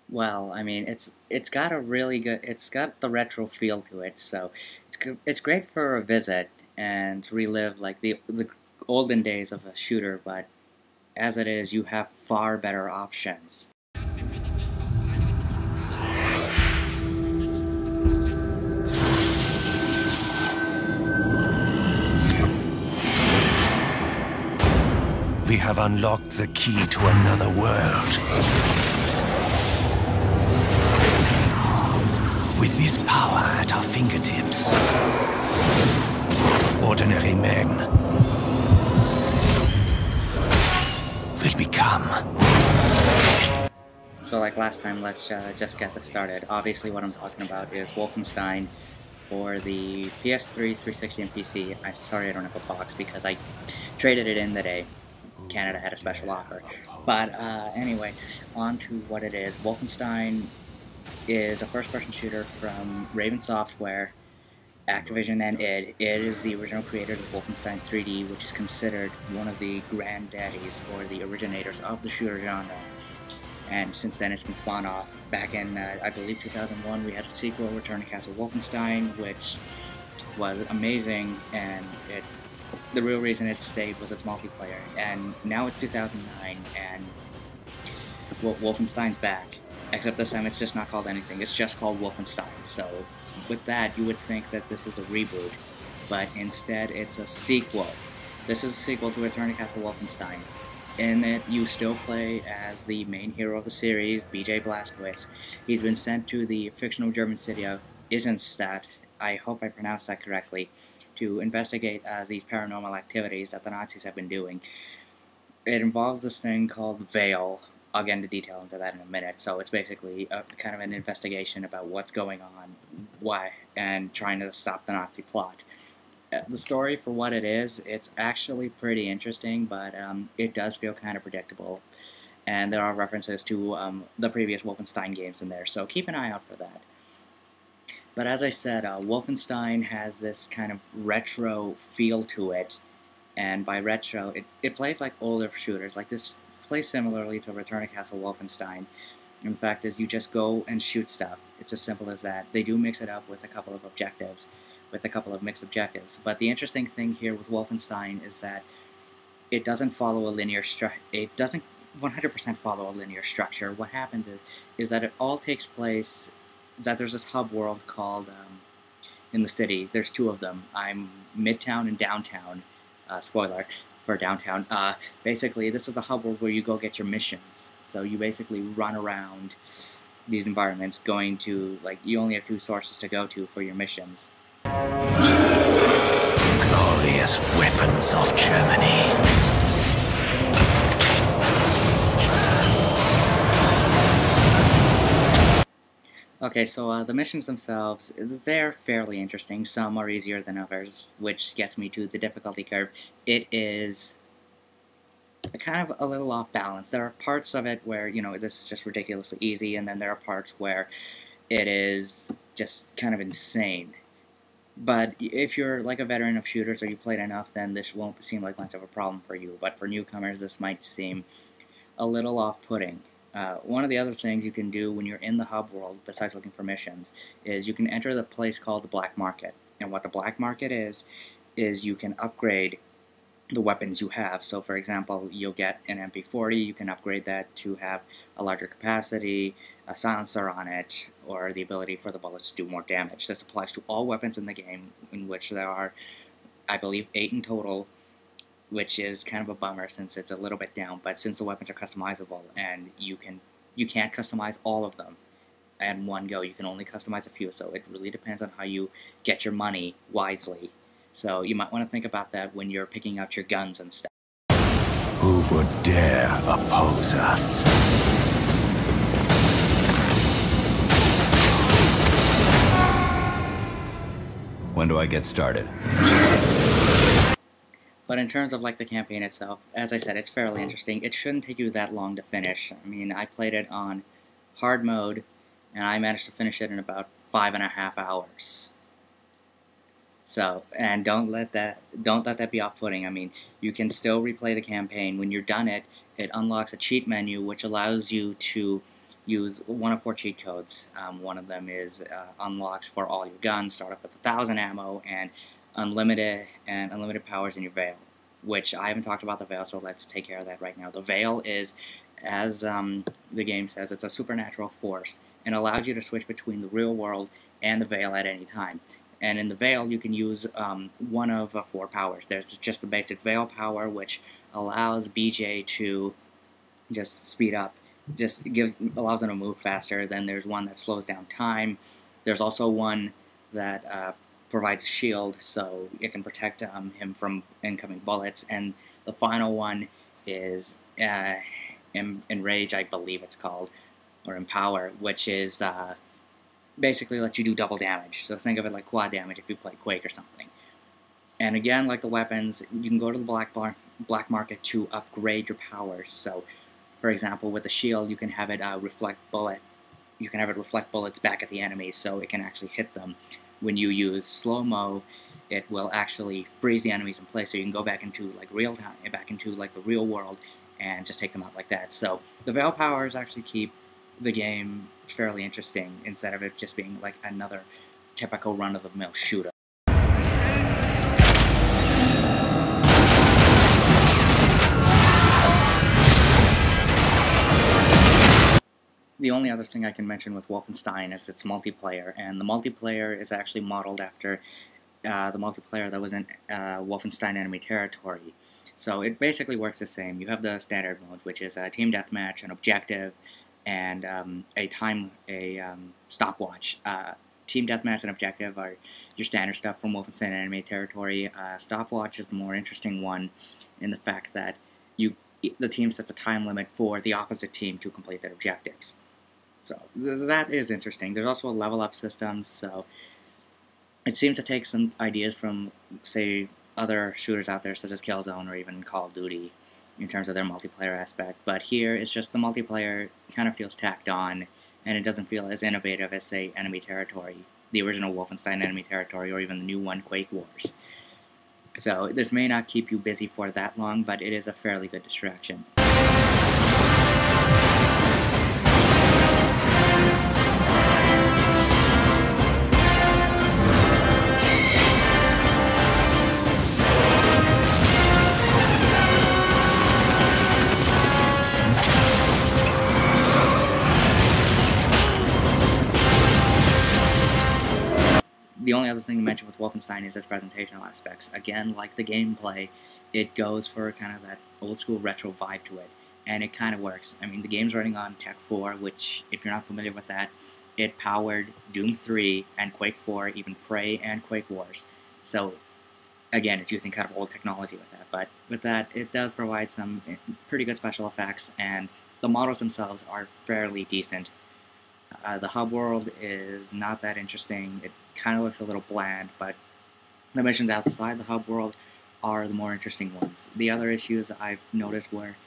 Well, I mean, it's got a really good, it's got the retro feel to it, so it's great for a visit and to relive like the olden days of a shooter. But as it is, you have far better options. We have unlocked the key to another world. With this power at our fingertips, ordinary men will become. So, like last time, let's just get this started. Obviously, what I'm talking about is Wolfenstein for the PS3, 360, and PC. I'm sorry I don't have a box because I traded it in the day. Canada had a special offer. But anyway, on to what it is. Wolfenstein is a first-person shooter from Raven Software, Activision, and id. id is the original creators of Wolfenstein 3D, which is considered one of the granddaddies or the originators of the shooter genre. And since then, it's been spawned off. Back in, I believe, 2001, we had a sequel, Return to Castle Wolfenstein, which was amazing, and the real reason it stayed was its multiplayer. And now it's 2009, and Wolfenstein's back. Except this time it's just not called anything, it's just called Wolfenstein. So with that, you would think that this is a reboot, but instead it's a sequel. This is a sequel to Return to Castle Wolfenstein. In it, you still play as the main hero of the series, BJ Blazkowicz. He's been sent to the fictional German city of Eisenstadt, I hope I pronounced that correctly, to investigate these paranormal activities that the Nazis have been doing. It involves this thing called Veil. I'll get into detail into that in a minute. So it's basically kind of an investigation about what's going on, why, and trying to stop the Nazi plot. The story, for what it is, it's actually pretty interesting, but it does feel kind of predictable. And there are references to the previous Wolfenstein games in there, so keep an eye out for that. But as I said, Wolfenstein has this kind of retro feel to it, and by retro, it plays like older shooters. Like this plays similarly to Return to Castle Wolfenstein. In fact, is you just go and shoot stuff. It's as simple as that. They do mix it up with a couple of objectives, with a couple of mixed objectives. But the interesting thing here with Wolfenstein is that it doesn't follow a linear structure. It doesn't 100% follow a linear structure. What happens is that it all takes place. Is that there's this hub world called in the city. There's two of them. I'm Midtown and Downtown. Spoiler for Downtown. Basically, this is the hub world where you go get your missions. So you basically run around these environments, going to you only have two sources to go to for your missions. Glorious weapons of Germany. Okay, so the missions themselves, they're fairly interesting. Some are easier than others, which gets me to the difficulty curve. It is kind of a little off balance. There are parts of it where, this is just ridiculously easy, and then there are parts where it is just kind of insane. But if you're like a veteran of shooters or you've played enough, then this won't seem like much of a problem for you. But for newcomers, this might seem a little off-putting. One of the other things you can do when you're in the hub world, besides looking for missions, is you can enter the place called the Black Market. And what the Black Market is you can upgrade the weapons you have. So, for example, you'll get an MP40, you can upgrade that to have a larger capacity, a silencer on it, or the ability for the bullets to do more damage. This applies to all weapons in the game, in which there are, I believe, 8 in total, which is kind of a bummer since it's a little bit down, but since the weapons are customizable and you can't customize all of them in one go, you can only customize a few, so it really depends on how you get your money wisely. So you might want to think about that when you're picking out your guns and stuff. Who would dare oppose us? When do I get started? But in terms of the campaign itself, as I said, it's fairly interesting. It shouldn't take you that long to finish. I mean, I played it on hard mode, and I managed to finish it in about 5.5 hours. So, and don't let that be off-putting. I mean, you can still replay the campaign. When you're done it unlocks a cheat menu which allows you to use one of 4 cheat codes. One of them is unlocks for all your guns, start off with 1,000 ammo, and unlimited powers in your Veil, which I haven't talked about the Veil, so let's take care of that right now. The Veil is, as the game says, it's a supernatural force and allows you to switch between the real world and the Veil at any time. And in the Veil, you can use one of 4 powers. There's just the basic Veil power, which allows BJ to just speed up, allows him to move faster. Then there's one that slows down time. There's also one that provides a shield, so it can protect him from incoming bullets. And the final one is Enrage, I believe it's called, or Empower, which is basically lets you do double damage. So think of it like quad damage if you play Quake or something. And again, like the weapons, you can go to the black market to upgrade your powers. So, for example, with the shield, you can have it reflect bullets back at the enemies, so it can actually hit them. When you use slow-mo, it will actually freeze the enemies in place, so you can go back into like real time, back into like the real world, and just take them out like that. So the Veil powers actually keep the game fairly interesting instead of it just being like another typical run-of-the-mill shooter. The only other thing I can mention with Wolfenstein is its multiplayer, and the multiplayer is actually modeled after the multiplayer that was in Wolfenstein Enemy Territory. So it basically works the same. You have the standard mode, which is a team deathmatch, an objective, and a stopwatch. Team deathmatch and objective are your standard stuff from Wolfenstein Enemy Territory. Stopwatch is the more interesting one in the fact that the team sets a time limit for the opposite team to complete their objectives. So that is interesting. There's also a level up system, so it seems to take some ideas from, say, other shooters out there such as Killzone or even Call of Duty in terms of their multiplayer aspect. But here, it's just the multiplayer kind of feels tacked on, and it doesn't feel as innovative as, say, Enemy Territory, the original Wolfenstein Enemy Territory, or even the new one, Quake Wars. So this may not keep you busy for that long, but it is a fairly good distraction. The only other thing to mention with Wolfenstein is its presentational aspects. Again, like the gameplay, it goes for kind of that old-school retro vibe to it, and it kind of works. I mean, the game's running on Tech 4, which, if you're not familiar with that, it powered Doom 3 and Quake 4, even Prey and Quake Wars. So, again, it's using kind of old technology with that, but with that, it does provide some pretty good special effects, and the models themselves are fairly decent. The hub world is not that interesting. It kind of looks a little bland, but the missions outside the hub world are the more interesting ones. The other issues I've noticed where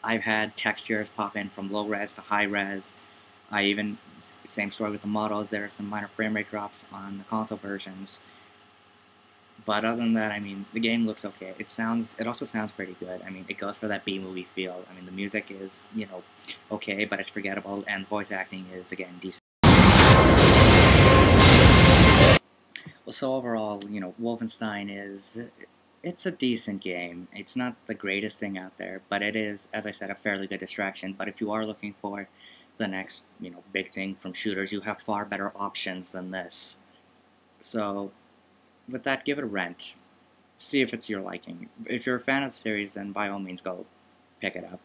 I've had textures pop in from low res to high res. Same story with the models, there are some minor frame rate drops on the console versions. But other than that, I mean, the game looks okay. It also sounds pretty good. I mean, it goes for that B-movie feel. I mean, the music is, okay, but it's forgettable, and the voice acting is, again, decent. Well, so overall, Wolfenstein it's a decent game. It's not the greatest thing out there, but it is, as I said, a fairly good distraction. But if you are looking for the next, big thing from shooters, you have far better options than this. So, with that, give it a rent. See if it's your liking. If you're a fan of the series, then by all means go pick it up.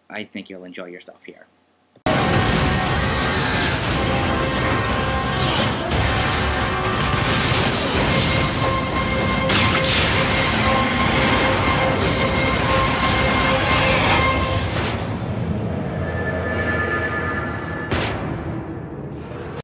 I think you'll enjoy yourself here.